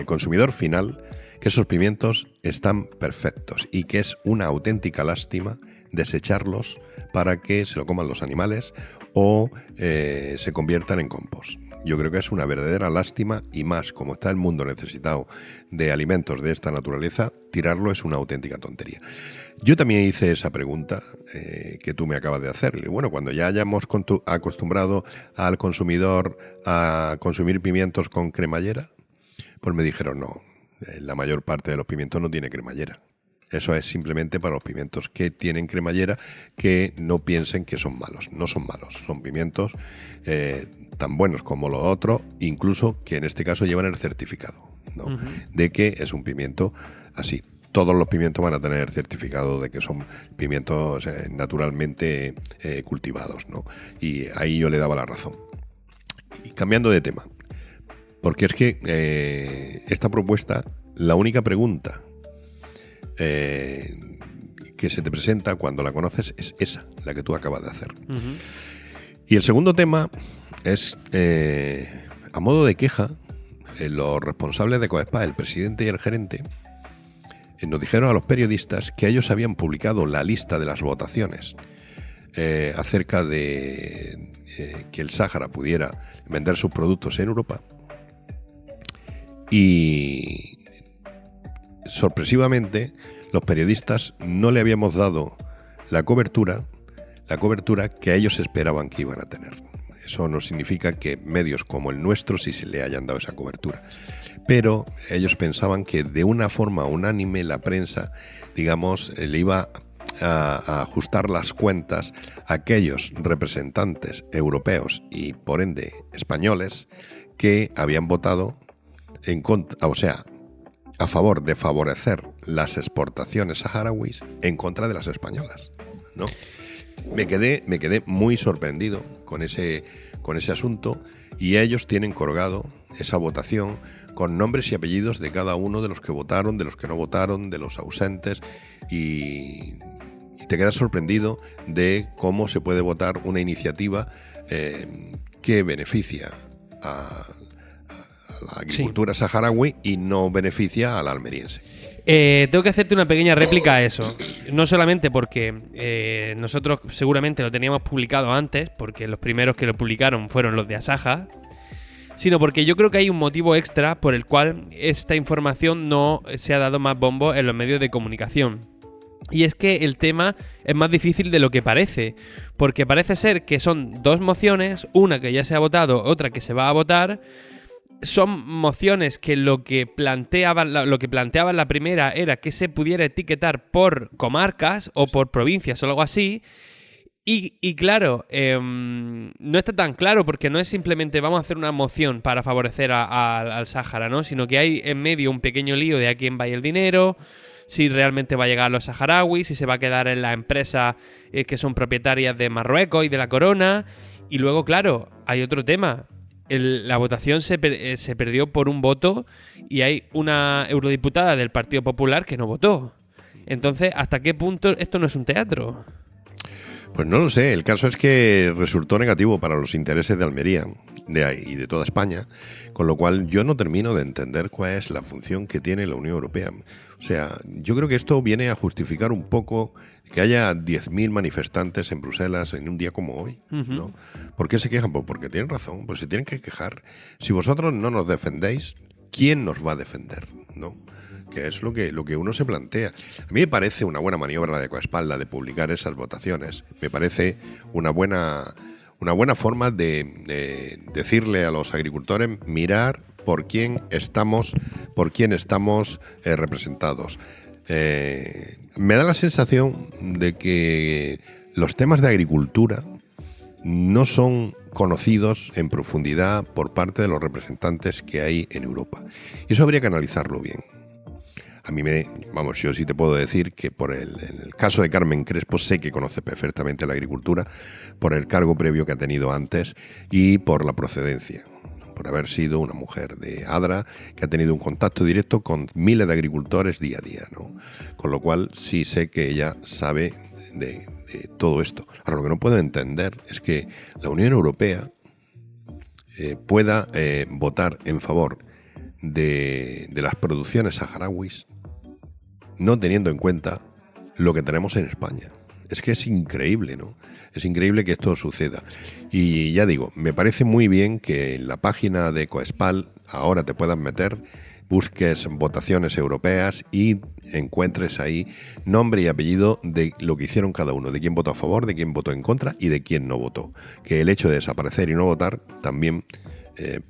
consumidor final que esos pimientos están perfectos y que es una auténtica lástima desecharlos para que se lo coman los animales o se conviertan en compost. Yo creo que es una verdadera lástima y más, como está el mundo necesitado de alimentos de esta naturaleza, tirarlo es una auténtica tontería. Yo también hice esa pregunta que tú me acabas de hacer. Y bueno, cuando ya hayamos acostumbrado al consumidor a consumir pimientos con cremallera, pues me dijeron no, la mayor parte de los pimientos no tiene cremallera. Eso es simplemente para los pimientos que tienen cremallera, que no piensen que son malos. No son malos, son pimientos tan buenos como los otros, incluso que en este caso llevan el certificado, ¿no? De que es un pimiento así. Todos los pimientos van a tener el certificado de que son pimientos naturalmente cultivados, ¿no? Y ahí yo le daba la razón. Y cambiando de tema, porque es que esta propuesta, la única pregunta que se te presenta cuando la conoces es esa, la que tú acabas de hacer. Y el segundo tema es, a modo de queja, los responsables de Coespal, el presidente y el gerente, nos dijeron a los periodistas que ellos habían publicado la lista de las votaciones acerca de que el Sáhara pudiera vender sus productos en Europa. Y sorpresivamente, los periodistas no le habíamos dado la cobertura que ellos esperaban que iban a tener. Eso no significa que medios como el nuestro sí se le hayan dado esa cobertura. Pero ellos pensaban que de una forma unánime la prensa, digamos, le iba a ajustar las cuentas a aquellos representantes europeos y por ende españoles que habían votado en contra, o sea, a favor de favorecer las exportaciones saharauis en contra de las españolas, ¿no? Me quedé muy sorprendido con ese asunto, y ellos tienen colgado esa votación con nombres y apellidos de cada uno de los que votaron, de los que no votaron, de los ausentes, y te quedas sorprendido de cómo se puede votar una iniciativa que beneficia a la agricultura saharaui y no beneficia a la almeriense. Tengo que hacerte una pequeña réplica a eso. No solamente porque nosotros seguramente lo teníamos publicado antes, porque los primeros que lo publicaron fueron los de Asaja, sino porque yo creo que hay un motivo extra por el cual esta información no se ha dado más bombo en los medios de comunicación. Y es que el tema es más difícil de lo que parece, porque parece ser que son dos mociones, una que ya se ha votado, otra que se va a votar. Son mociones que lo que planteaban la primera era que se pudiera etiquetar por comarcas o por provincias o algo así. Y claro, no está tan claro, porque no es simplemente vamos a hacer una moción para favorecer al Sáhara, ¿no? Sino que hay en medio un pequeño lío de a quién va el dinero, si realmente va a llegar a los saharauis, si se va a quedar en las empresas que son propietarias de Marruecos y de la corona. Y luego, claro, hay otro tema. La votación se perdió por un voto y hay una eurodiputada del Partido Popular que no votó. Entonces, ¿hasta qué punto esto no es un teatro? Pues no lo sé. El caso es que resultó negativo para los intereses de Almería y de toda España, con lo cual yo no termino de entender cuál es la función que tiene la Unión Europea. O sea, yo creo que esto viene a justificar un poco que haya 10.000 manifestantes en Bruselas en un día como hoy, ¿no? ¿Por qué se quejan? Pues porque tienen razón, pues se tienen que quejar. Si vosotros no nos defendéis, ¿quién nos va a defender? ¿No? Que es lo que uno se plantea. A mí me parece una buena maniobra de Coespal de publicar esas votaciones. Me parece una buena forma de decirle a los agricultores, mirar por quién estamos representados. Me da la sensación de que los temas de agricultura no son conocidos en profundidad por parte de los representantes que hay en Europa. Y eso habría que analizarlo bien. A mí yo sí te puedo decir que en el caso de Carmen Crespo sé que conoce perfectamente la agricultura por el cargo previo que ha tenido antes y por la procedencia, por haber sido una mujer de Adra que ha tenido un contacto directo con miles de agricultores día a día, ¿no? Con lo cual sí sé que ella sabe de todo esto. Ahora, lo que no puedo entender es que la Unión Europea pueda votar en favor de las producciones saharauis no teniendo en cuenta lo que tenemos en España. Es que es increíble, ¿no? Es increíble que esto suceda. Y ya digo, me parece muy bien que en la página de Coespal ahora te puedas meter busques votaciones europeas y encuentres ahí nombre y apellido de lo que hicieron cada uno, de quién votó a favor, de quién votó en contra y de quién no votó. Que el hecho de desaparecer y no votar también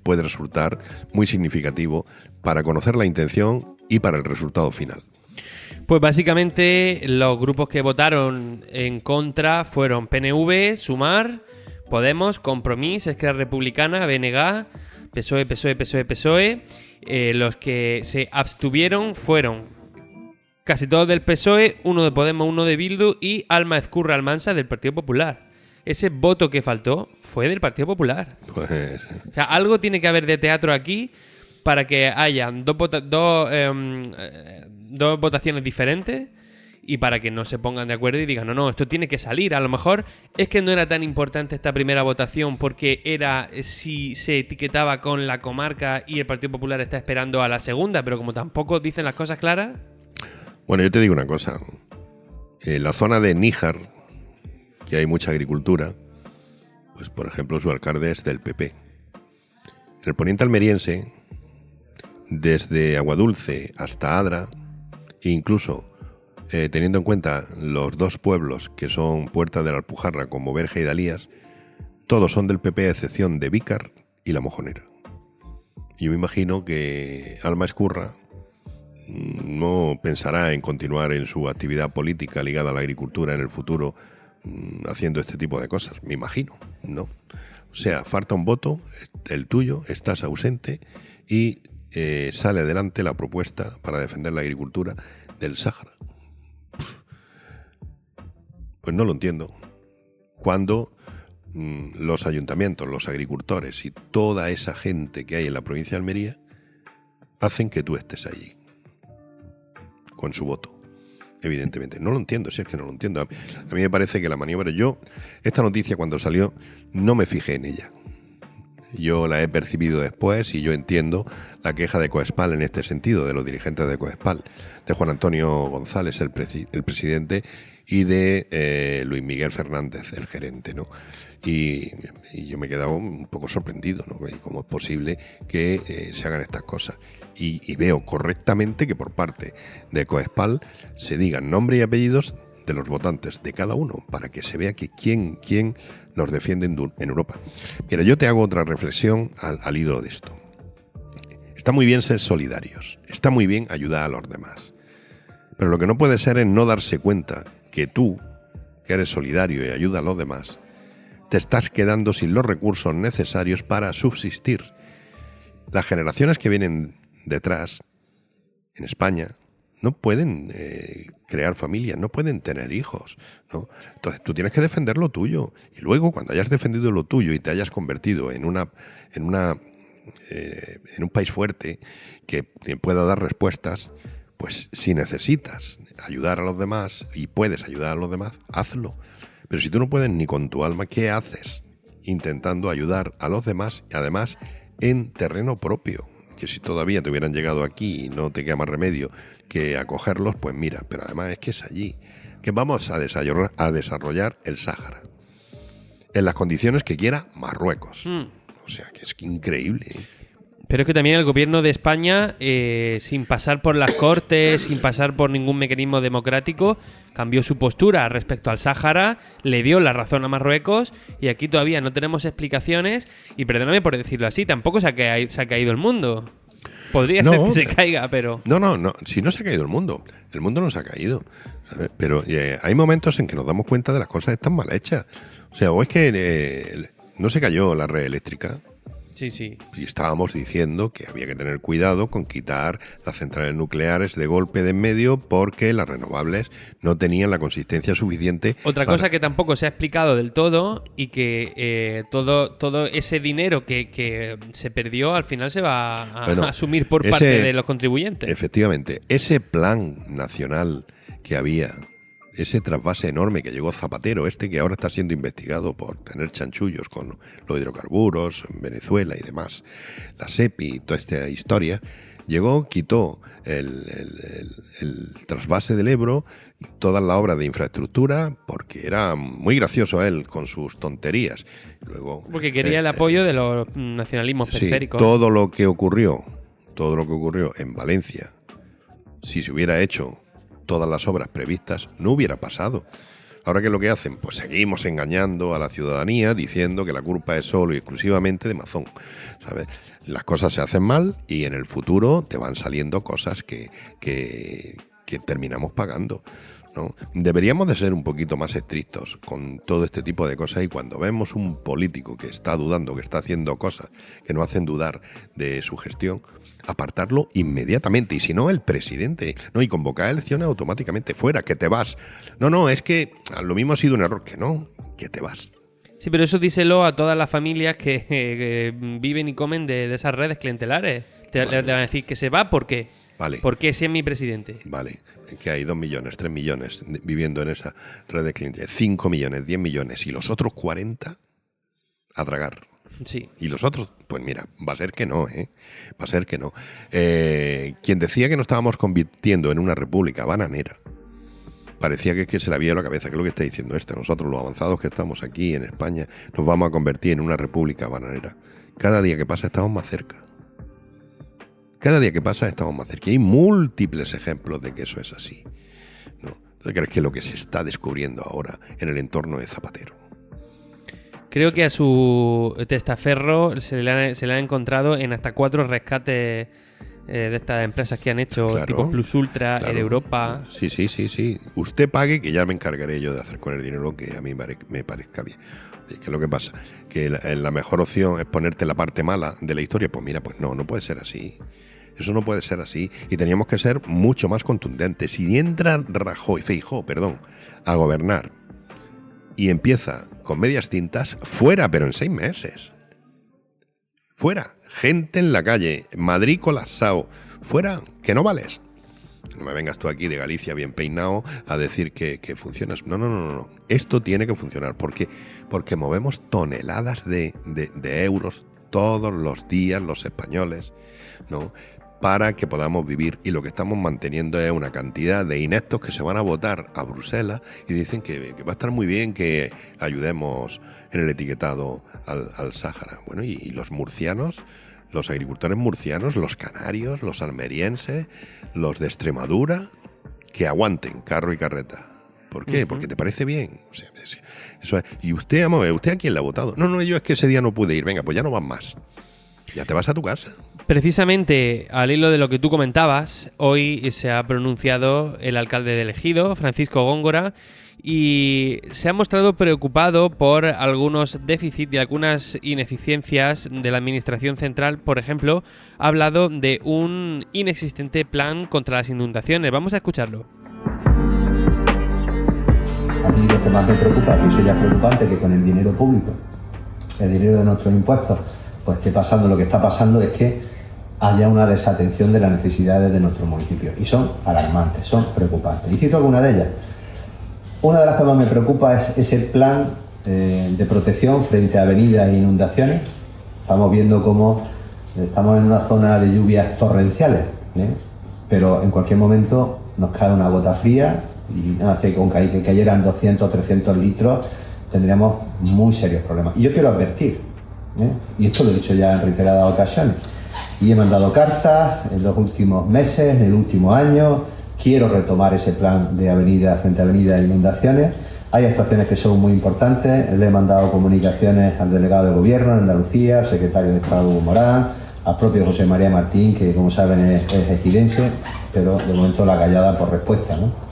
puede resultar muy significativo para conocer la intención y para el resultado final. Pues básicamente los grupos que votaron en contra fueron PNV, Sumar, Podemos, Compromís, Esquerra Republicana, BNG, PSOE. Los que se abstuvieron fueron casi todos del PSOE, uno de Podemos, uno de Bildu y Alma Ezcurra Almansa del Partido Popular. Ese voto que faltó fue del Partido Popular. Pues... O sea, algo tiene que haber de teatro aquí para que hayan dos votaciones diferentes y para que no se pongan de acuerdo y digan, no, esto tiene que salir. A lo mejor es que no era tan importante esta primera votación porque era si se etiquetaba con la comarca y el Partido Popular está esperando a la segunda, pero como tampoco dicen las cosas claras... Bueno, yo te digo una cosa. En la zona de Níjar, que hay mucha agricultura, pues por ejemplo su alcalde es del PP. En el poniente almeriense, desde Aguadulce hasta Adra, e incluso teniendo en cuenta los dos pueblos que son Puerta de la Alpujarra como Berja y Dalías, todos son del PP a excepción de Vícar y La Mojonera. Yo me imagino que Alma Ezcurra no pensará en continuar en su actividad política ligada a la agricultura en el futuro haciendo este tipo de cosas, me imagino, ¿no? O sea, falta un voto, el tuyo, estás ausente y sale adelante la propuesta para defender la agricultura del Sáhara. Pues no lo entiendo. Cuando los ayuntamientos, los agricultores y toda esa gente que hay en la provincia de Almería hacen que tú estés allí con su voto. Evidentemente, no lo entiendo, si es que no lo entiendo. A mí me parece que la maniobra... esta noticia cuando salió, no me fijé en ella. Yo la he percibido después y yo entiendo la queja de Coespal en este sentido, de los dirigentes de Coespal, de Juan Antonio González, el presidente, y de Luis Miguel Fernández, el gerente, ¿no? Y yo me he quedado un poco sorprendido, ¿no? ¿Cómo es posible que se hagan estas cosas? Y veo correctamente que por parte de Coespal se digan nombre y apellidos de los votantes de cada uno para que se vea que quién los defiende en Europa. Mira, yo te hago otra reflexión al hilo de esto. Está muy bien ser solidarios, está muy bien ayudar a los demás, pero lo que no puede ser es no darse cuenta que tú, que eres solidario y ayuda a los demás, te estás quedando sin los recursos necesarios para subsistir. Las generaciones que vienen detrás, en España, no pueden crear familias, no pueden tener hijos, ¿no? Entonces tú tienes que defender lo tuyo. Y luego, cuando hayas defendido lo tuyo y te hayas convertido en un país fuerte que pueda dar respuestas, pues si necesitas ayudar a los demás y puedes ayudar a los demás, hazlo. Pero si tú no puedes ni con tu alma, ¿qué haces intentando ayudar a los demás y además en terreno propio? Que si todavía te hubieran llegado aquí y no te queda más remedio que acogerlos, pues mira, pero además es que es allí que vamos a desarrollar el Sáhara en las condiciones que quiera Marruecos. O sea, que es increíble, ¿eh? Pero es que también el gobierno de España, sin pasar por las Cortes, sin pasar por ningún mecanismo democrático, cambió su postura respecto al Sáhara, le dio la razón a Marruecos y aquí todavía no tenemos explicaciones y perdóname por decirlo así, tampoco se ha caído el mundo. Podría ser que se caiga, pero... No, si no se ha caído el mundo no se ha caído, ¿sabes? Pero hay momentos en que nos damos cuenta de las cosas están mal hechas. O sea, o es que no se cayó la red eléctrica. Sí. Y estábamos diciendo que había que tener cuidado con quitar las centrales nucleares de golpe de en medio porque las renovables no tenían la consistencia suficiente. Otra cosa que tampoco se ha explicado del todo y que todo ese dinero que se perdió al final se va a asumir por parte de los contribuyentes. Efectivamente, ese plan nacional que había, ese trasvase enorme que llegó Zapatero, que ahora está siendo investigado por tener chanchullos con los hidrocarburos en Venezuela y demás, la SEPI y toda esta historia, quitó el trasvase del Ebro, toda la obra de infraestructura, porque era muy gracioso él con sus tonterías. Luego, porque quería el apoyo de los nacionalismos periféricos. Sí, todo lo que ocurrió todo lo que ocurrió en Valencia, si se hubiera hecho todas las obras previstas, no hubiera pasado. Ahora, ¿qué es lo que hacen? Pues seguimos engañando a la ciudadanía diciendo que la culpa es solo y exclusivamente de Mazón, ¿sabes? Las cosas se hacen mal y en el futuro te van saliendo cosas que terminamos pagando, ¿no? Deberíamos de ser un poquito más estrictos con todo este tipo de cosas, y cuando vemos un político que está dudando, que está haciendo cosas que nos hacen dudar de su gestión, apartarlo inmediatamente, y si no, el presidente, ¿no? Y convocar elecciones automáticamente. Fuera, que te vas. No, es que lo mismo ha sido un error, que no, que te vas. Sí, pero eso díselo a todas las familias que viven y comen de esas redes clientelares. Te van a decir que se va, ¿por qué? Vale. ¿Por qué si es mi presidente? Vale, que hay 2 millones, 3 millones viviendo en esa red de clientes, 5 millones, 10 millones, y los otros 40 a tragar. Sí. Y los otros, pues mira, va a ser que no, ¿eh? Va a ser que no. Quien decía que nos estábamos convirtiendo en una república bananera, parecía que se le había ido la cabeza, que es lo que está diciendo nosotros, los avanzados que estamos aquí en España, nos vamos a convertir en una república bananera. Cada día que pasa estamos más cerca. Cada día que pasa estamos más cerca. Y hay múltiples ejemplos de que eso es así, ¿no? ¿Crees que lo que se está descubriendo ahora en el entorno de Zapatero? Creo que a su testaferro se le ha encontrado en hasta 4 rescates de estas empresas que han hecho, Claro, tipo Plus Ultra, claro. Air Europa. Sí. Usted pague, que ya me encargaré yo de hacer con el dinero que a mí me parezca bien. ¿Qué es lo que pasa? Que la mejor opción es ponerte la parte mala de la historia. Pues mira, pues no puede ser así. Eso no puede ser así. Y teníamos que ser mucho más contundentes. Si entra Feijóo, a gobernar y empieza con medias tintas, fuera, pero en 6 meses. Fuera. Gente en la calle. Madrid colapsado. Fuera, que no vales. No me vengas tú aquí de Galicia bien peinado a decir que funcionas. No. Esto tiene que funcionar. Porque movemos toneladas de euros todos los días los españoles, ¿no? Para que podamos vivir, y lo que estamos manteniendo es una cantidad de ineptos que se van a votar a Bruselas y dicen que va a estar muy bien que ayudemos en el etiquetado al Sáhara. Bueno, y los murcianos, los agricultores murcianos, los canarios, los almerienses, los de Extremadura, que aguanten carro y carreta. ¿Por qué? Porque te parece bien. O sea, eso es. Y usted, ¿usted a quién le ha votado? No, yo es que ese día no pude ir. Venga, pues ya no vas más. Ya te vas a tu casa. Precisamente al hilo de lo que tú comentabas, hoy se ha pronunciado el alcalde de Ejido, Francisco Góngora, y se ha mostrado preocupado por algunos déficits y algunas ineficiencias de la administración central. Por ejemplo, ha hablado de un inexistente plan contra las inundaciones. Vamos a escucharlo. A mí lo que más me preocupa, que eso ya es preocupante, que con el dinero público, el dinero de nuestros impuestos, pues esté pasando lo que está pasando, es que haya una desatención de las necesidades de nuestros municipios. Y son alarmantes, son preocupantes. Y cito alguna de ellas. Una de las que más me preocupa es ese plan de protección frente a avenidas e inundaciones. Estamos viendo cómo estamos en una zona de lluvias torrenciales, pero en cualquier momento nos cae una gota fría y nada, con que cayeran 200 o 300 litros tendríamos muy serios problemas. Y yo quiero advertir, y esto lo he dicho ya en reiteradas ocasiones, y he mandado cartas en los últimos meses, en el último año. Quiero retomar ese plan de avenida frente a avenida e inundaciones. Hay actuaciones que son muy importantes. Le he mandado comunicaciones al delegado de gobierno en Andalucía, al secretario de Estado Hugo Morán, al propio José María Martín, que como saben es ejidense, pero de momento la callada por respuesta, ¿no?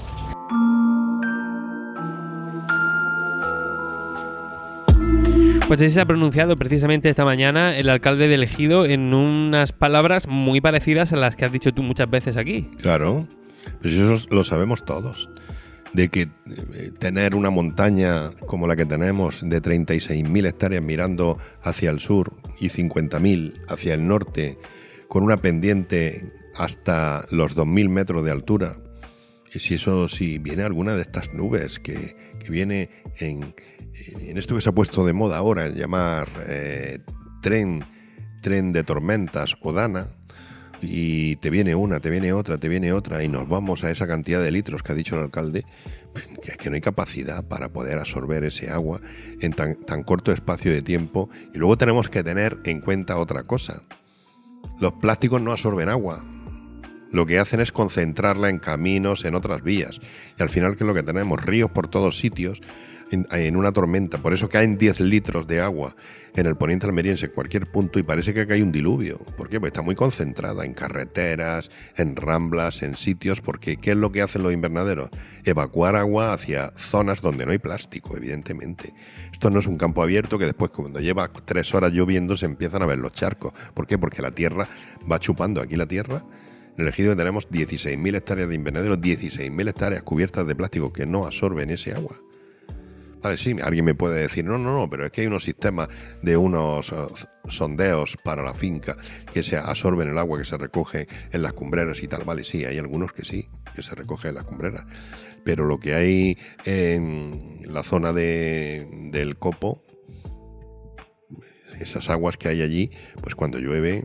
Pues así se ha pronunciado precisamente esta mañana el alcalde de Ejido en unas palabras muy parecidas a las que has dicho tú muchas veces aquí. Claro, pues eso lo sabemos todos. De que tener una montaña como la que tenemos de 36.000 hectáreas mirando hacia el sur y 50.000 hacia el norte, con una pendiente hasta los 2.000 metros de altura, y si viene alguna de estas nubes que viene en esto que se ha puesto de moda ahora, llamar tren de tormentas o Dana, y te viene una, te viene otra, y nos vamos a esa cantidad de litros que ha dicho el alcalde, que es que no hay capacidad para poder absorber ese agua en tan corto espacio de tiempo. Y luego tenemos que tener en cuenta otra cosa. Los plásticos no absorben agua. Lo que hacen es concentrarla en caminos, en otras vías. Y al final, ¿qué es lo que tenemos? Ríos por todos sitios en una tormenta. Por eso caen 10 litros de agua en el poniente almeriense, en cualquier punto, y parece que cae un diluvio. ¿Por qué? Porque está muy concentrada en carreteras, en ramblas, en sitios, porque ¿qué es lo que hacen los invernaderos? Evacuar agua hacia zonas donde no hay plástico, evidentemente. Esto no es un campo abierto que después, cuando lleva 3 horas lloviendo, se empiezan a ver los charcos. ¿Por qué? Porque la tierra va chupando. Aquí la tierra, en el ejido tenemos 16.000 hectáreas de invernaderos, 16.000 hectáreas cubiertas de plástico que no absorben ese agua. Vale, sí, alguien me puede decir, no, pero es que hay unos sistemas de unos sondeos para la finca que se absorben el agua que se recoge en las cumbreras y tal. Vale, sí, hay algunos que sí, que se recoge en las cumbreras. Pero lo que hay en la zona del Copo, esas aguas que hay allí, pues cuando llueve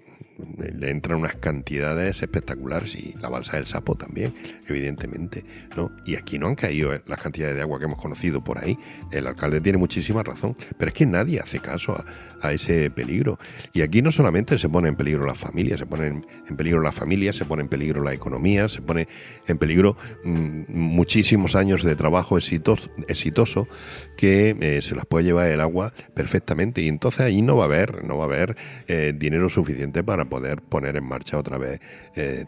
le entran unas cantidades espectaculares, y la balsa del Sapo también, evidentemente, ¿no? Y aquí no han caído las cantidades de agua que hemos conocido por ahí. El alcalde tiene muchísima razón, pero es que nadie hace caso a ese peligro. Y aquí no solamente se pone en peligro las familias, se pone en peligro las familias, se pone en peligro la economía, se pone en peligro muchísimos años de trabajo exitoso que se las puede llevar el agua perfectamente, y entonces ahí no va a haber dinero suficiente para poder poner en marcha otra vez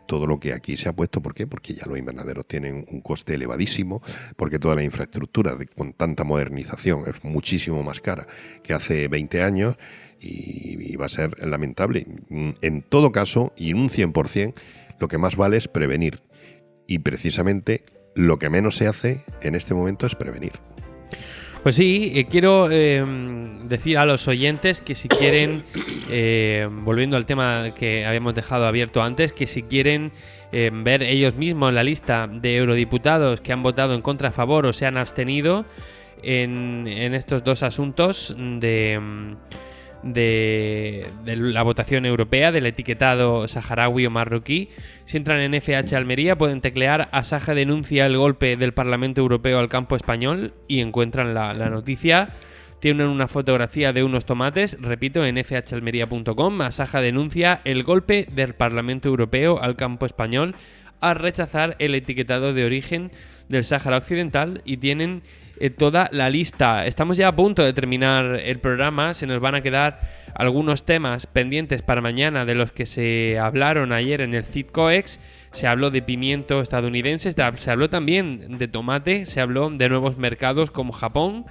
todo lo que aquí se ha puesto. ¿Por qué? Porque ya los invernaderos tienen un coste elevadísimo, porque toda la infraestructura con tanta modernización es muchísimo más cara que hace 20 años, y va a ser lamentable. En todo caso, y en un 100%, lo que más vale es prevenir, y precisamente lo que menos se hace en este momento es prevenir. Pues sí, quiero decir a los oyentes que si quieren, volviendo al tema que habíamos dejado abierto antes, que si quieren ver ellos mismos la lista de eurodiputados que han votado en contra, a favor o se han abstenido en estos dos asuntos de la votación europea, del etiquetado saharaui o marroquí, si entran en FH Almería pueden teclear Asaja denuncia el golpe del Parlamento Europeo al campo español y encuentran la noticia. Tienen una fotografía de unos tomates, repito, en fhalmería.com. Asaja denuncia el golpe del Parlamento Europeo al campo español a rechazar el etiquetado de origen del Sáhara Occidental, y tienen toda la lista. Estamos ya a punto de terminar el programa, se nos van a quedar algunos temas pendientes para mañana de los que se hablaron ayer en el CITCOEX. Se habló de pimiento estadounidense, se habló también de tomate, se habló de nuevos mercados como Japón,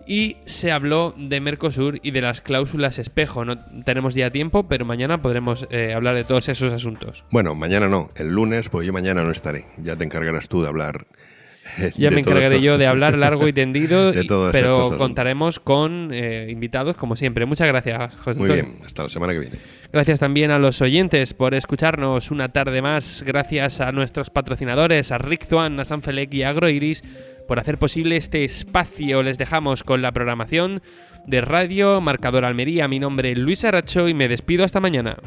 y se habló de Mercosur y de las cláusulas espejo. No tenemos ya tiempo, pero mañana podremos hablar de todos esos asuntos. Bueno, mañana no, el lunes, pues yo mañana no estaré. Ya te encargarás tú de hablar. Ya me encargaré yo de hablar largo y tendido, pero contaremos con invitados como siempre. Muchas gracias, José Muy Antonio. bien, hasta la semana que viene. Gracias también a los oyentes por escucarnos una tarde más. Gracias a nuestros patrocinadores, a Rick Zuan, a Sanfelec y a Agroiris, por hacer posible este espacio. Les dejamos con la programación de Radio Marcador Almería. Mi nombre es Luis Arracho y me despido hasta mañana.